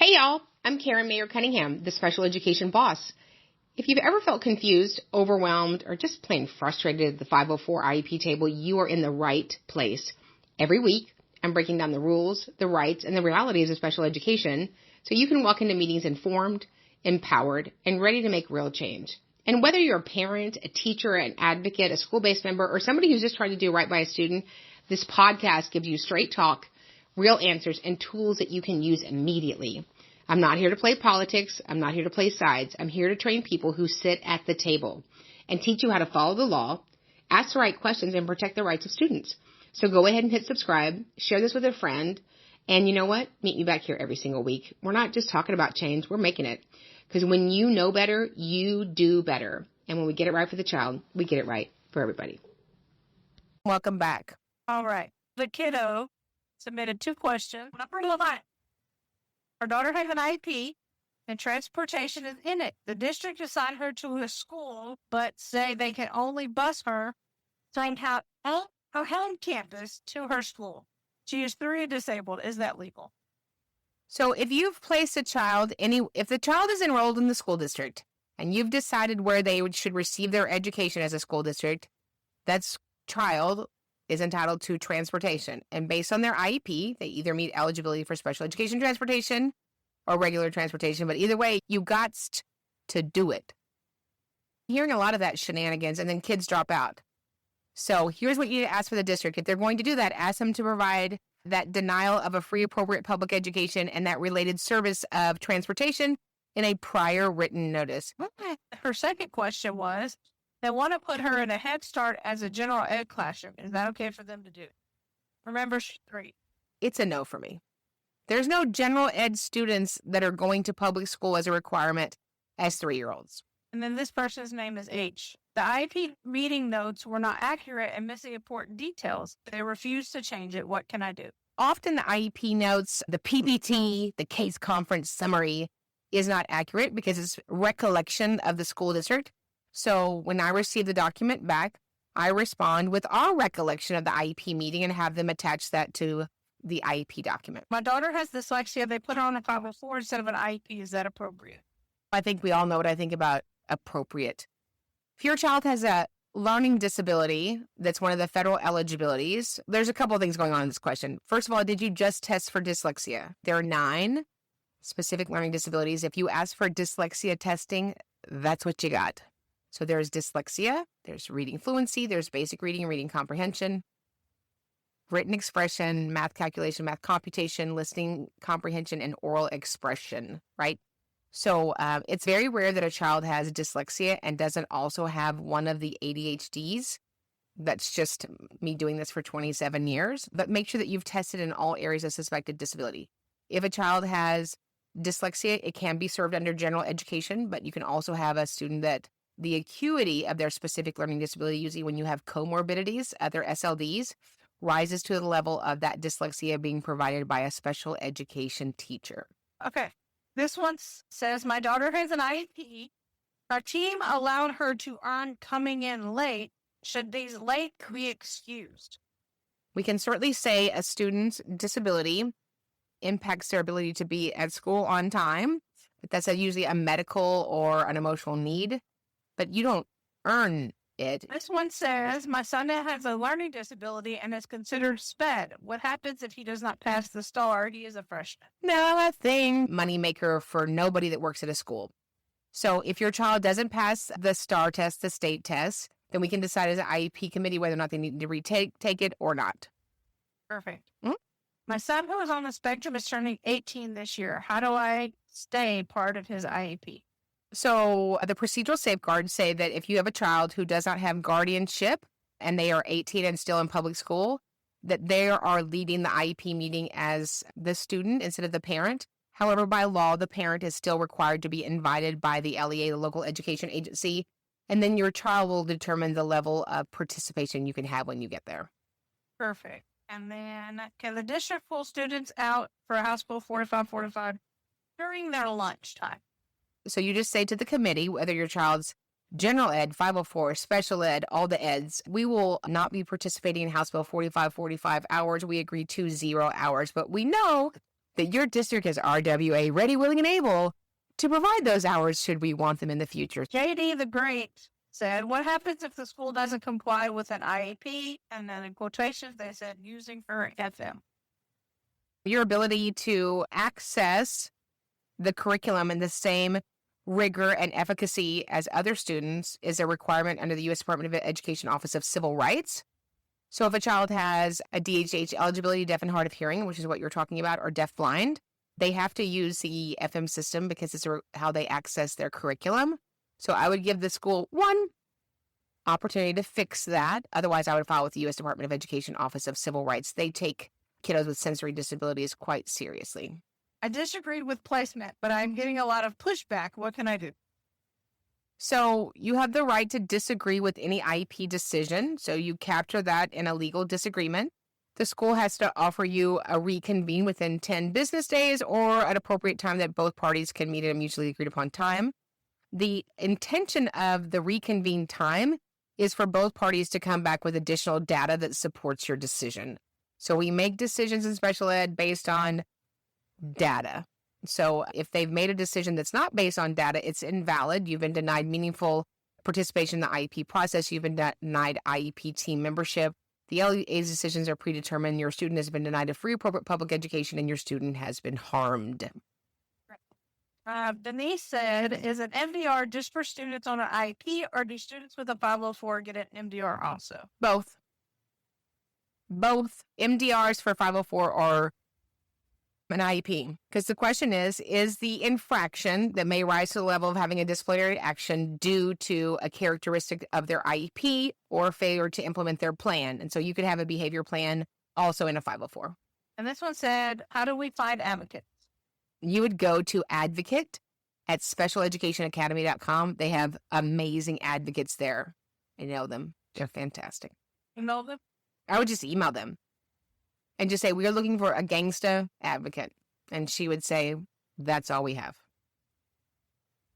Hey y'all, I'm Karen Mayer Cunningham, the special education boss. If you've ever felt confused, overwhelmed, or just plain frustrated at the 504 IEP table, you are in the right place. Every week, I'm breaking down the rules, the rights, and the realities of special education so you can walk into meetings informed, empowered, and ready to make real change. And whether you're a parent, a teacher, an advocate, a school-based member, or somebody who's just trying to do right by a student, this podcast gives you straight talk, real answers, and tools that you can use immediately. I'm not here to play politics. I'm not here to play sides. I'm here to train people who sit at the table and teach you how to follow the law, ask the right questions, and protect the rights of students. So go ahead and hit subscribe, share this with a friend, and you know what? Meet me back here every single week. We're not just talking about change. We're making it. Because when you know better, you do better. And when we get it right for the child, we get it right for everybody. Welcome back. All right. The kiddo submitted 2 questions. Number 11. Her daughter has an IEP and transportation is in it. The district assigned her to a school, but say they can only bus her from her home campus to her school. She is 3 and disabled. Is that legal? So if you've placed a child, if the child is enrolled in the school district and you've decided where they should receive their education as a school district, that child is entitled to transportation. And based on their IEP, they either meet eligibility for special education transportation or regular transportation. But either way, you got to do it. I'm hearing a lot of that shenanigans, and then kids drop out. So here's what you need to ask for the district. If they're going to do that, ask them to provide that denial of a free appropriate public education and that related service of transportation in a prior written notice. Her second question was, they want to put her in a Head Start as a general ed classroom. Is that okay for them to do? Remember, she's 3. It's a no for me. There's no general ed students that are going to public school as a requirement as 3-year-olds. And then this person's name is H. The IEP meeting notes were not accurate and missing important details. They refused to change it. What can I do? Often the IEP notes, the PPT, the case conference summary is not accurate because it's recollection of the school district. So when I receive the document back, I respond with our recollection of the IEP meeting and have them attach that to the IEP document. My daughter has dyslexia. They put her on a 504 instead of an IEP. Is that appropriate? I think we all know what I think about appropriate. If your child has a learning disability, that's one of the federal eligibilities, there's a couple of things going on in this question. First of all, did you just test for dyslexia? There are 9 specific learning disabilities. If you ask for dyslexia testing, that's what you got. So there's dyslexia, there's reading fluency, there's basic reading and reading comprehension, written expression, math calculation, math computation, listening comprehension, and oral expression, right? So it's very rare that a child has dyslexia and doesn't also have one of the ADHDs. That's just me doing this for 27 years. But make sure that you've tested in all areas of suspected disability. If a child has dyslexia, it can be served under general education, but you can also have a student that the acuity of their specific learning disability, usually when you have comorbidities, other SLDs, rises to the level of that dyslexia being provided by a special education teacher. Okay. This one says, my daughter has an IEP. Our team allowed her to earn coming in late. Should these late be excused? We can certainly say a student's disability impacts their ability to be at school on time, but that's usually a medical or an emotional need, but you don't earn it. This one says, my son has a learning disability and is considered SPED. What happens if he does not pass the STAR? He is a freshman. Nothing. Moneymaker for nobody that works at a school. So if your child doesn't pass the STAR test, the state test, then we can decide as an IEP committee whether or not they need to retake it or not. Perfect. My son, who is on the spectrum, is turning 18 this year. How do I stay part of his IEP? So the procedural safeguards say that if you have a child who does not have guardianship and they are 18 and still in public school, that they are leading the IEP meeting as the student instead of the parent. However, by law, the parent is still required to be invited by the LEA, the local education agency, and then your child will determine the level of participation you can have when you get there. Perfect. And then, can the district pull students out for House Bill 4545 during their lunchtime? So you just say to the committee, whether your child's general ed, 504, special ed, all the eds, we will not be participating in House Bill 4545 hours. We agree to 0 hours, but we know that your district is RWA ready, willing, and able to provide those hours should we want them in the future. JD the Great said, what happens if the school doesn't comply with an IEP? And then in quotations, they said, using her FM. Your ability to access the curriculum in the same rigor and efficacy as other students is a requirement under the U.S. Department of Education Office of Civil Rights. So if a child has a DHH eligibility, deaf and hard of hearing, which is what you're talking about, or deaf blind, they have to use the FM system because it's how they access their curriculum. So I would give the school one opportunity to fix that. Otherwise, I would file with the U.S. Department of Education Office of Civil Rights. They take kiddos with sensory disabilities quite seriously. I disagreed with placement, but I'm getting a lot of pushback. What can I do? So you have the right to disagree with any IEP decision. So you capture that in a legal disagreement. The school has to offer you a reconvene within 10 business days or at appropriate time that both parties can meet at a mutually agreed upon time. The intention of the reconvene time is for both parties to come back with additional data that supports your decision. So we make decisions in special ed based on data. So if they've made a decision that's not based on data, it's invalid. You've been denied meaningful participation in the IEP process. You've been denied IEP team membership. The LEA's decisions are predetermined. Your student has been denied a free appropriate public education and your student has been harmed. Denise said, is an MDR just for students on an IEP or do students with a 504 get an MDR also? Both. MDRs for 504 are an IEP. Because the question is the infraction that may rise to the level of having a disciplinary action due to a characteristic of their IEP or failure to implement their plan? And so you could have a behavior plan also in a 504. And this one said, how do we find advocates? You would go to advocate at specialeducationacademy.com. They have amazing advocates there. I know them. They're fantastic. You know them? I would just email them and just say, we are looking for a gangsta advocate. And she would say, that's all we have.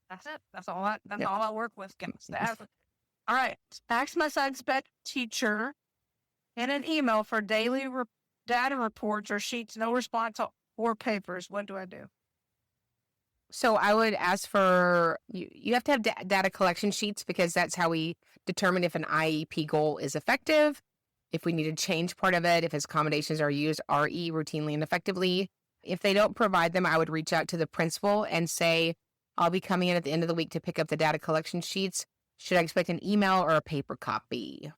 That's it. That's all I work with, gangsta advocate. All right. Ask my son's pet teacher in an email for daily data reports or sheets, no response or papers. What do I do? So I would ask for, you have to have data collection sheets because that's how we determine if an IEP goal is effective, if we need to change part of it, if his accommodations are used RE routinely and effectively. If they don't provide them, I would reach out to the principal and say, I'll be coming in at the end of the week to pick up the data collection sheets. Should I expect an email or a paper copy?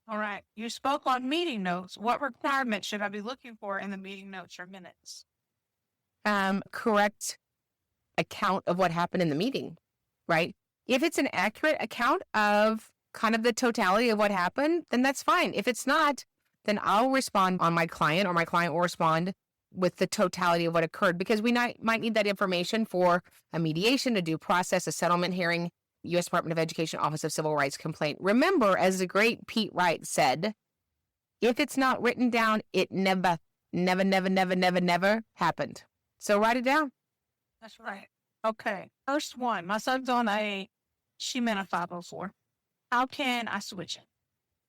All right. You spoke on meeting notes. What requirements should I be looking for in the meeting notes or minutes? Correct account of what happened in the meeting, right? If it's an accurate account of kind of the totality of what happened, then that's fine. If it's not, then I'll respond on my client or my client will respond with the totality of what occurred because we might need that information for a mediation, a due process, a settlement hearing, U.S. Department of Education Office of Civil Rights complaint. Remember, as the great Pete Wright said, if it's not written down, it never happened. So write it down. That's right. Okay. First one. My son's on she meant a 504. How can I switch it?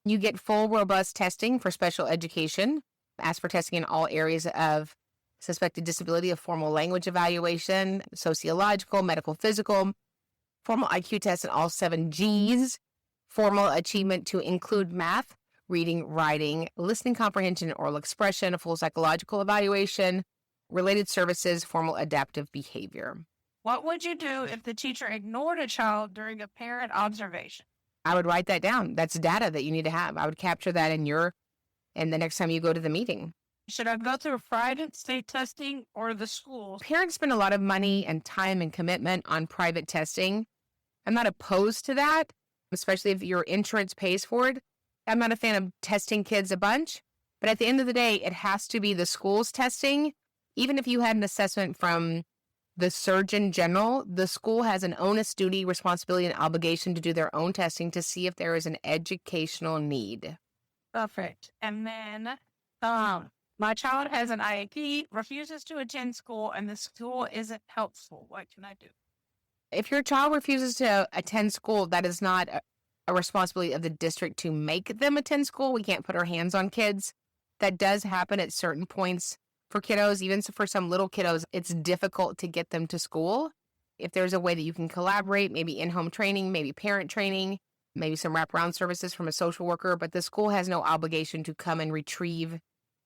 You get full, robust testing for special education. Ask for testing in all areas of suspected disability, of formal language evaluation, sociological, medical, physical, formal IQ tests in all 7 Gs, formal achievement to include math, reading, writing, listening comprehension, oral expression, a full psychological evaluation, related services, formal adaptive behavior. What would you do if the teacher ignored a child during a parent observation? I would write that down. That's data that you need to have. I would capture that and the next time you go to the meeting. Should I go through private state testing or the school? Parents spend a lot of money and time and commitment on private testing. I'm not opposed to that, especially if your insurance pays for it. I'm not a fan of testing kids a bunch, but at the end of the day, it has to be the school's testing. Even if you had an assessment from the Surgeon General, the school has an onus, duty, responsibility, and obligation to do their own testing to see if there is an educational need. Perfect. And then my child has an IEP, refuses to attend school, and the school isn't helpful. What can I do? If your child refuses to attend school, that is not a responsibility of the district to make them attend school. We can't put our hands on kids. That does happen at certain points for kiddos, even for some little kiddos, it's difficult to get them to school. If there's a way that you can collaborate, maybe in-home training, maybe parent training, maybe some wraparound services from a social worker, but the school has no obligation to come and retrieve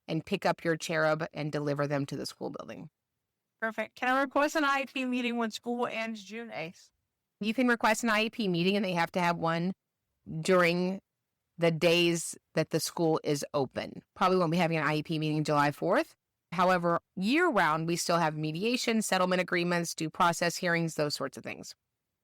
and pick up your cherub and deliver them to the school building. Perfect. Can I request an IEP meeting when school ends June 8th? You can request an IEP meeting, and they have to have one during the days that the school is open. Probably won't be having an IEP meeting July 4th. However, year-round, we still have mediation, settlement agreements, due process hearings, those sorts of things.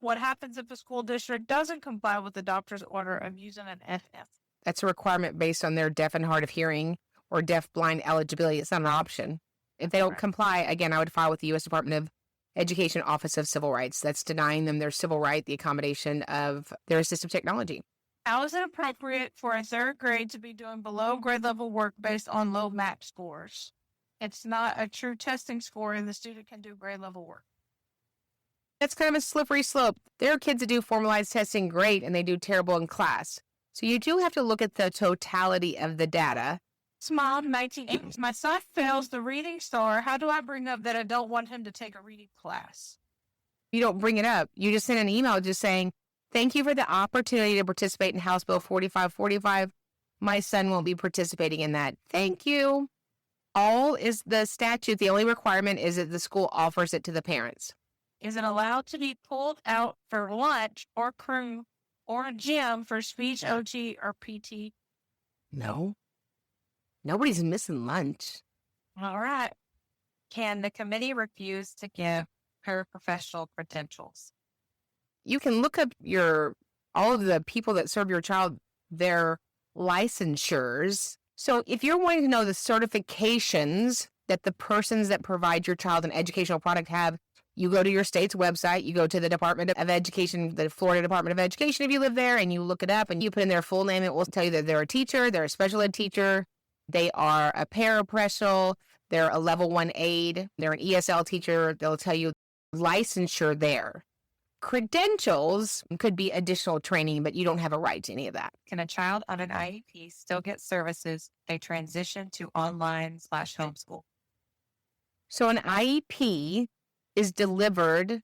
What happens if a school district doesn't comply with the doctor's order of using an FF? That's a requirement based on their deaf and hard of hearing or deaf-blind eligibility. It's not an option. If they don't comply, again, I would file with the U.S. Department of Education Office of Civil Rights. That's denying them their civil right, the accommodation of their assistive technology. How is it appropriate for a third grade to be doing below grade level work based on low MAP scores? It's not a true testing score, and the student can do grade level work. That's kind of a slippery slope. There are kids that do formalized testing great, and they do terrible in class. So you do have to look at the totality of the data. Small 1980s. My son fails the reading star. How do I bring up that I don't want him to take a reading class? You don't bring it up. You just send an email just saying, thank you for the opportunity to participate in House Bill 4545. My son won't be participating in that. Thank you. All is the statute. The only requirement is that the school offers it to the parents. Is it allowed to be pulled out for lunch or crew or gym for speech, OT, or PT? No. Nobody's missing lunch. All right. Can the committee refuse to give paraprofessional credentials? You can look up all of the people that serve your child, their licensures. So if you're wanting to know the certifications that the persons that provide your child an educational product have, you go to your state's website, you go to the Department of Education, the Florida Department of Education if you live there, and you look it up and you put in their full name. It will tell you that they're a teacher, they're a special ed teacher, they are a paraprofessional, they're a level 1 aide, they're an ESL teacher. They'll tell you licensure there. Credentials could be additional training, but you don't have a right to any of that. Can a child on an IEP still get services if they transition to online/homeschool? So an IEP is delivered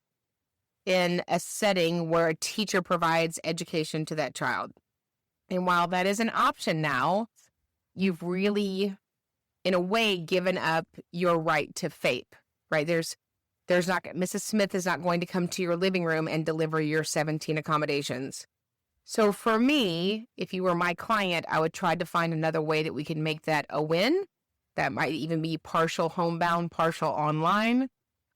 in a setting where a teacher provides education to that child. And while that is an option now, you've really, in a way, given up your right to FAPE, right? Mrs. Smith is not going to come to your living room and deliver your 17 accommodations. So for me, if you were my client, I would try to find another way that we can make that a win. That might even be partial homebound, partial online.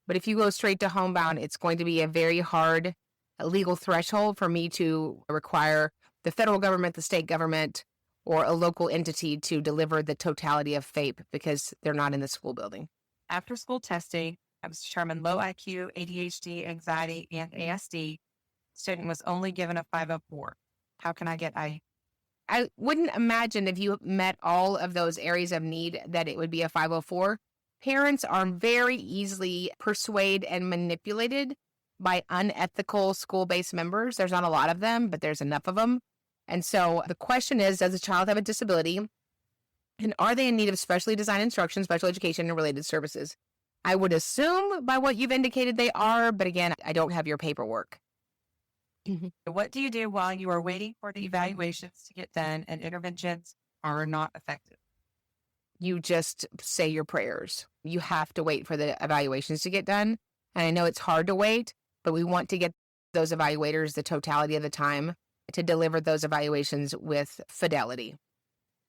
But if you go straight to homebound, it's going to be a very hard legal threshold for me to require the federal government, the state government, or a local entity to deliver the totality of FAPE because they're not in the school building. After school testing, I was determined low IQ, ADHD, anxiety, and ASD. Student was only given a 504. How can I get I wouldn't imagine if you met all of those areas of need that it would be a 504. Parents are very easily persuaded and manipulated by unethical school-based members. There's not a lot of them, but there's enough of them. And so the question is, does a child have a disability? And are they in need of specially designed instruction, special education, and related services? I would assume by what you've indicated they are, but again, I don't have your paperwork. What do you do while you are waiting for the evaluations to get done and interventions are not effective? You just say your prayers. You have to wait for the evaluations to get done. And I know it's hard to wait, but we want to get those evaluators the totality of the time to deliver those evaluations with fidelity.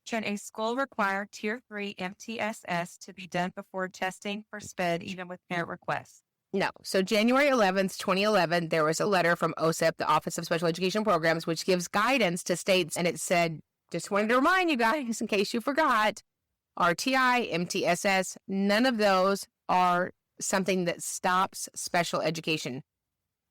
Should a school require Tier 3 MTSS to be done before testing for SPED, even with parent requests? No. So January 11th, 2011, there was a letter from OSEP, the Office of Special Education Programs, which gives guidance to states. And it said, just wanted to remind you guys, in case you forgot, RTI, MTSS, none of those are something that stops special education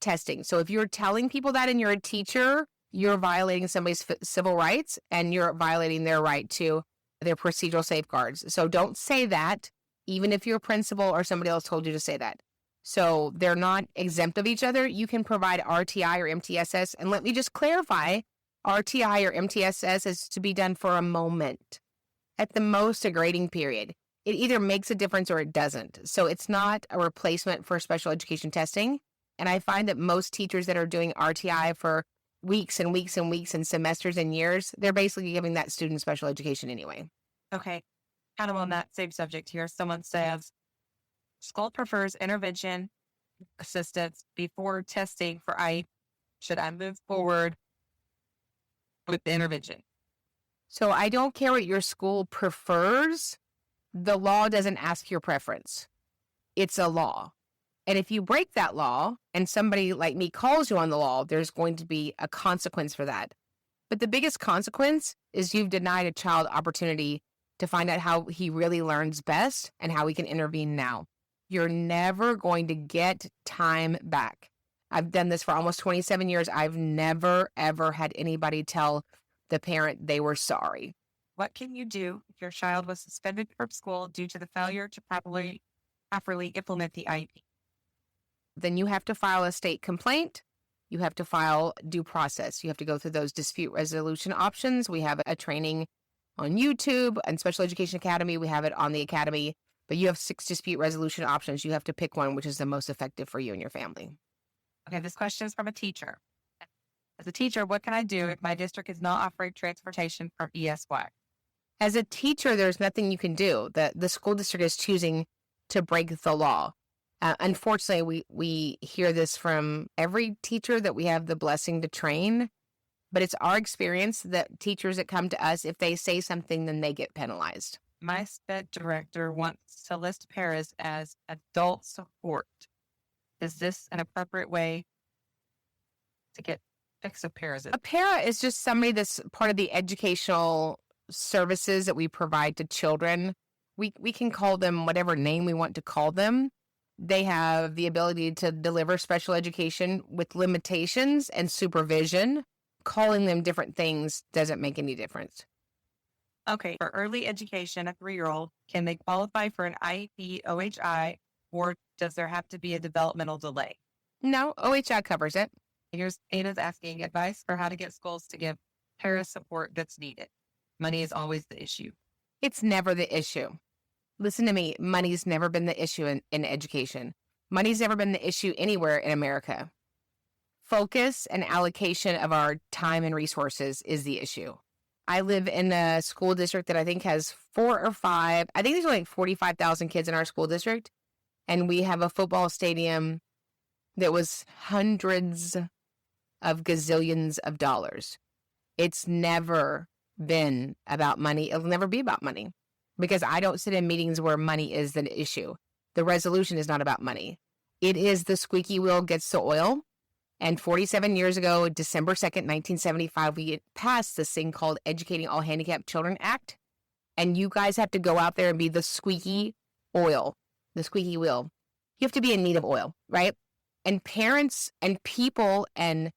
testing. So if you're telling people that and you're a teacher, you're violating somebody's civil rights and you're violating their right to their procedural safeguards. So don't say that, even if your principal or somebody else told you to say that. So they're not exempt of each other. You can provide RTI or MTSS. And let me just clarify, RTI or MTSS is to be done for a moment. At the most, a grading period. it either makes a difference or it doesn't. So it's not a replacement for special education testing. And I find that most teachers that are doing RTI for weeks and weeks and weeks and semesters and years, they're basically giving that student special education anyway. Okay. Kind of on that same subject here, someone says, school prefers intervention assistance before testing for IEP. Should I move forward with the intervention? So I don't care what your school prefers. The law doesn't ask your preference. It's a law. And if you break that law and somebody like me calls you on the law, there's going to be a consequence for that. But the biggest consequence is you've denied a child opportunity to find out how he really learns best and how we can intervene now. You're never going to get time back. I've done this for almost 27 years. I've never, ever had anybody tell the parent they were sorry. What can you do if your child was suspended from school due to the failure to properly implement the IEP? Then you have to file a state complaint. You have to file due process. You have to go through those dispute resolution options. We have a training on YouTube and Special Education Academy. We have it on the Academy, but you have 6 dispute resolution options. You have to pick one which is the most effective for you and your family. Okay, this question is from a teacher. As a teacher, what can I do if my district is not offering transportation from ESY? As a teacher, there's nothing you can do. The school district is choosing to break the law. Unfortunately, we hear this from every teacher that we have the blessing to train, but it's our experience that teachers that come to us, if they say something, then they get penalized. My SPED director wants to list paras as adult support. Is this an appropriate way to get fix of paras? A para is just somebody that's part of the educational services that we provide to children. We can call them whatever name we want to call them. They have the ability to deliver special education with limitations and supervision. Calling them different things doesn't make any difference. Okay, for early education, a 3-year-old, can they qualify for an IEP, OHI, or does there have to be a developmental delay? No, OHI covers it. Here's Ada's asking advice for how to get schools to give para support that's needed. Money is always the issue. It's never the issue. Listen to me, money's never been the issue in education. Money's never been the issue anywhere in America. Focus and allocation of our time and resources is the issue. I live in a school district that I think has 4 or 5, I think there's only like 45,000 kids in our school district. And we have a football stadium that was hundreds of gazillions of dollars. It's never been about money. It'll never be about money because I don't sit in meetings where money is the issue. The resolution is not about money. It is the squeaky wheel gets the oil. And 47 years ago, December 2nd, 1975, we passed this thing called Educating All Handicapped Children Act. And you guys have to go out there and be the squeaky oil, the squeaky wheel. You have to be in need of oil, right? And parents and people and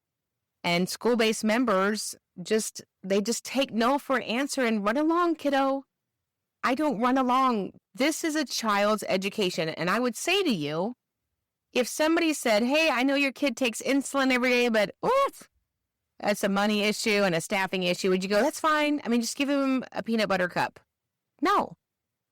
school-based members they just take no for an answer and run along, kiddo. I don't run along. This is a child's education. And I would say to you, if somebody said, hey, I know your kid takes insulin every day, but oof, that's a money issue and a staffing issue, would you go, that's fine? I mean, just give him a peanut butter cup. No.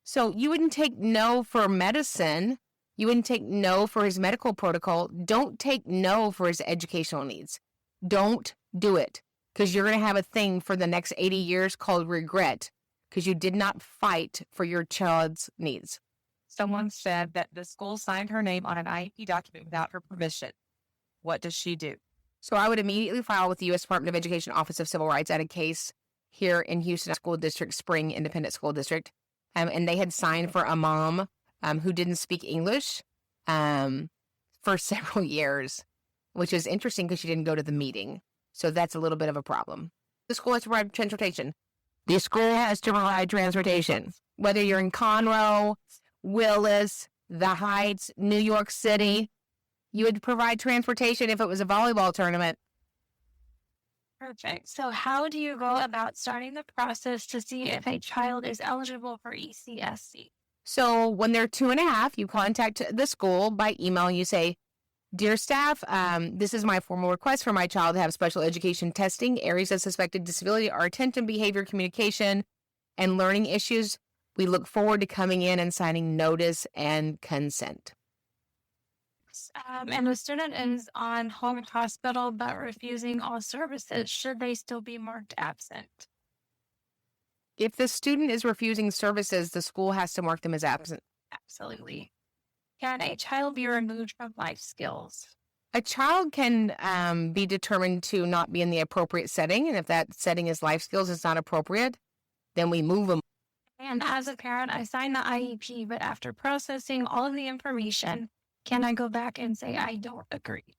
So you wouldn't take no for medicine. You wouldn't take no for his medical protocol. Don't take no for his educational needs. Don't do it because you're going to have a thing for the next 80 years called regret because you did not fight for your child's needs. Someone said that the school signed her name on an IEP document without her permission. What does she do? So I would immediately file with the U.S. Department of Education Office of Civil Rights at a case here in Houston School District, Spring Independent School District. And they had signed for a mom who didn't speak English for several years, which is interesting because she didn't go to the meeting. So that's a little bit of a problem. The school has to provide transportation. The school has to provide transportation. Whether you're in Conroe, Willis, the Heights, New York City, you would provide transportation if it was a volleyball tournament. Perfect. So how do you go about starting the process to see if a child is eligible for ECSC? So when they're 2.5, you contact the school by email. You say, dear staff, this is my formal request for my child to have special education testing. Areas of suspected disability are attention, behavior, communication, and learning issues. We look forward to coming in and signing notice and consent. And the student is on home hospital but refusing all services. Should they still be marked absent? If the student is refusing services, the school has to mark them as absent. Absolutely. Can a child be removed from life skills? A child can be determined to not be in the appropriate setting, and if that setting is life skills, it's not appropriate, then we move them. And as a parent, I signed the IEP, but after processing all of the information, can I go back and say I don't agree?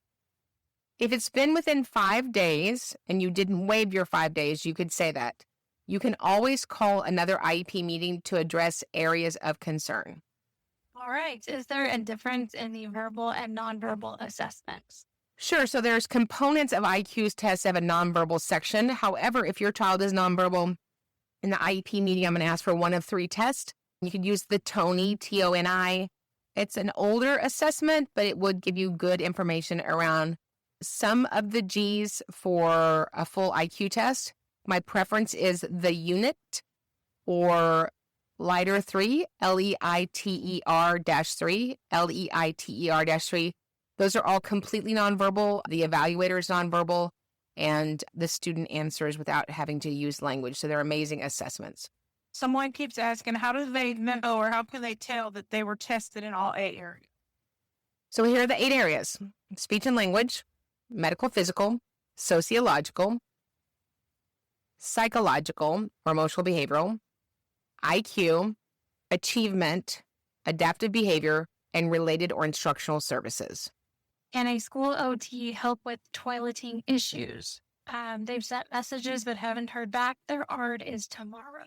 If it's been within 5 days and you didn't waive your 5 days, you could say that. You can always call another IEP meeting to address areas of concern. All right. Is there a difference in the verbal and nonverbal assessments? Sure. So there's components of IQ's tests that have a nonverbal section. However, if your child is nonverbal, in the IEP meeting, I'm going to ask for one of 3 tests. You could use the TONI, TONI. It's an older assessment, but it would give you good information around some of the G's for a full IQ test. My preference is the unit or LITER 3, LEITER-3, LEITER-3. Those are all completely nonverbal. The evaluator is nonverbal, and the student answers without having to use language. So they're amazing assessments. Someone keeps asking, how do they know or how can they tell that they were tested in all 8 areas? So here are the 8 areas: speech and language, medical, physical, sociological, psychological or emotional behavioral, IQ, achievement, adaptive behavior, and related or instructional services. Can a school OT help with toileting issues? They've sent messages but haven't heard back. Their ARD is tomorrow.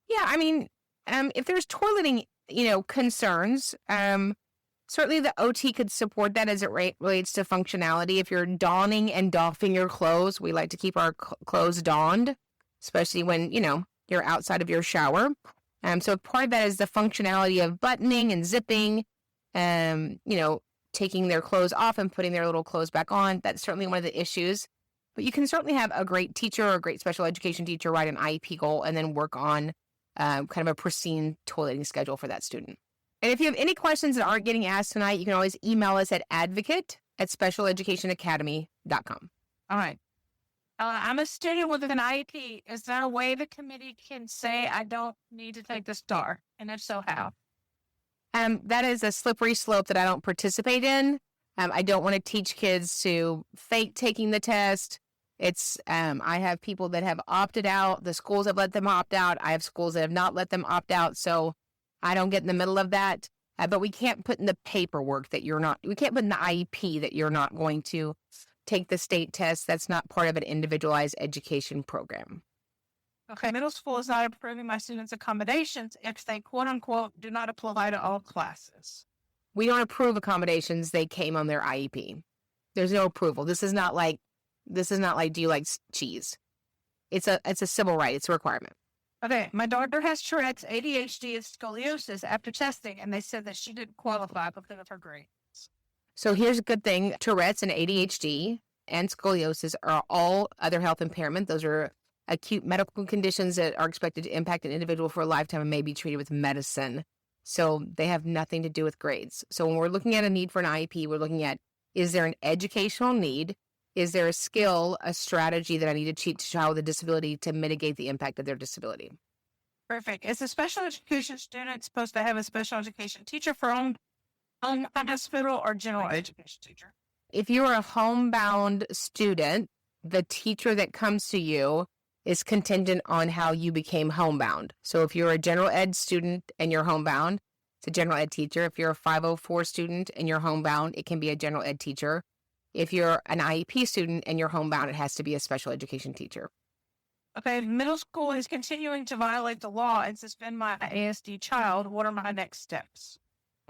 Yeah, I mean, if there's toileting, concerns, certainly the OT could support that as it relates to functionality. If you're donning and doffing your clothes, we like to keep our clothes donned, especially when, you're outside of your shower. So part of that is the functionality of buttoning and zipping, taking their clothes off and putting their little clothes back on. That's certainly one of the issues. But you can certainly have a great teacher or a great special education teacher write an IEP goal and then work on kind of a pristine toileting schedule for that student. And if you have any questions that aren't getting asked tonight, you can always email us at advocate@specialeducationacademy.com. All right. I'm a student with an IEP. Is there a way the committee can say I don't need to take the STAR? And if so, how? That is a slippery slope that I don't participate in. I don't want to teach kids to fake taking the test. I have people that have opted out. The schools have let them opt out. I have schools that have not let them opt out. So I don't get in the middle of that. But we can't put in the paperwork that we can't put in the IEP that you're not going to take the state test. That's not part of an individualized education program. Okay, middle school is not approving my students' accommodations if they, quote unquote, do not apply to all classes. We don't approve accommodations. They came on their IEP. There's no approval. This is not like, do you like cheese? It's a civil right. It's a requirement. Okay, my daughter has Tourette's, ADHD, and scoliosis after testing, and they said that she didn't qualify because of her grades. So here's a good thing. Tourette's and ADHD and scoliosis are all other health impairment. Those are acute medical conditions that are expected to impact an individual for a lifetime and may be treated with medicine. So they have nothing to do with grades. So when we're looking at a need for an IEP, we're looking at, is there an educational need? Is there a skill, a strategy that I need to teach a child with a disability to mitigate the impact of their disability? Perfect. Is a special education student supposed to have a special education teacher for home hospital or general education teacher? If you're a homebound student, the teacher that comes to you is contingent on how you became homebound. So if you're a general ed student and you're homebound, it's a general ed teacher. If you're a 504 student and you're homebound, it can be a general ed teacher. If you're an IEP student and you're homebound, it has to be a special education teacher. Okay, middle school is continuing to violate the law and suspend my ASD child. What are my next steps?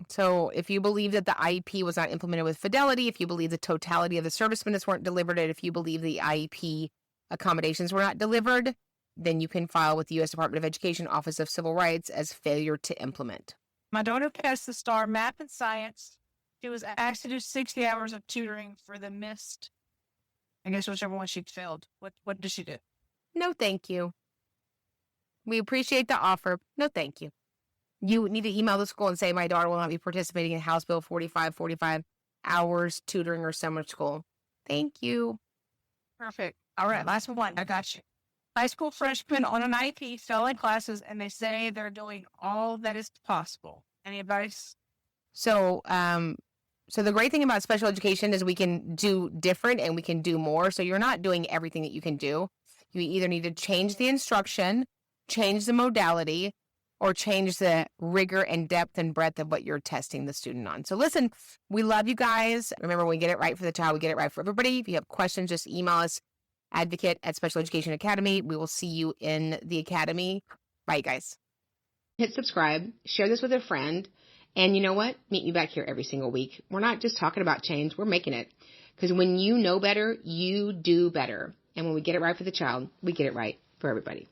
So if you believe that the IEP was not implemented with fidelity, if you believe the totality of the service minutes weren't delivered, and if you believe the IEP accommodations were not delivered, then you can file with the U.S. Department of Education Office of Civil Rights as failure to implement. My daughter passed the STAR math and science. She was asked to do 60 hours of tutoring for the missed, I guess whichever one she failed. What did she do? No, thank you. We appreciate the offer. No, thank you. You need to email the school and say, my daughter will not be participating in House Bill 45 hours tutoring or summer school. Thank you. Perfect. All right, last one. I got you. High school freshmen on an IEP failing classes, and they say they're doing all that is possible. Any advice? So, so the great thing about special education is we can do different and we can do more. So you're not doing everything that you can do. You either need to change the instruction, change the modality, or change the rigor and depth and breadth of what you're testing the student on. So listen, we love you guys. Remember, we get it right for the child, we get it right for everybody. If you have questions, just email us, advocate@Special Education Academy. We will see you in the academy. Bye, guys. Hit subscribe, share this with a friend, and you know what? Meet me back here every single week. We're not just talking about change, we're making it. Because when you know better, you do better. And when we get it right for the child, we get it right for everybody.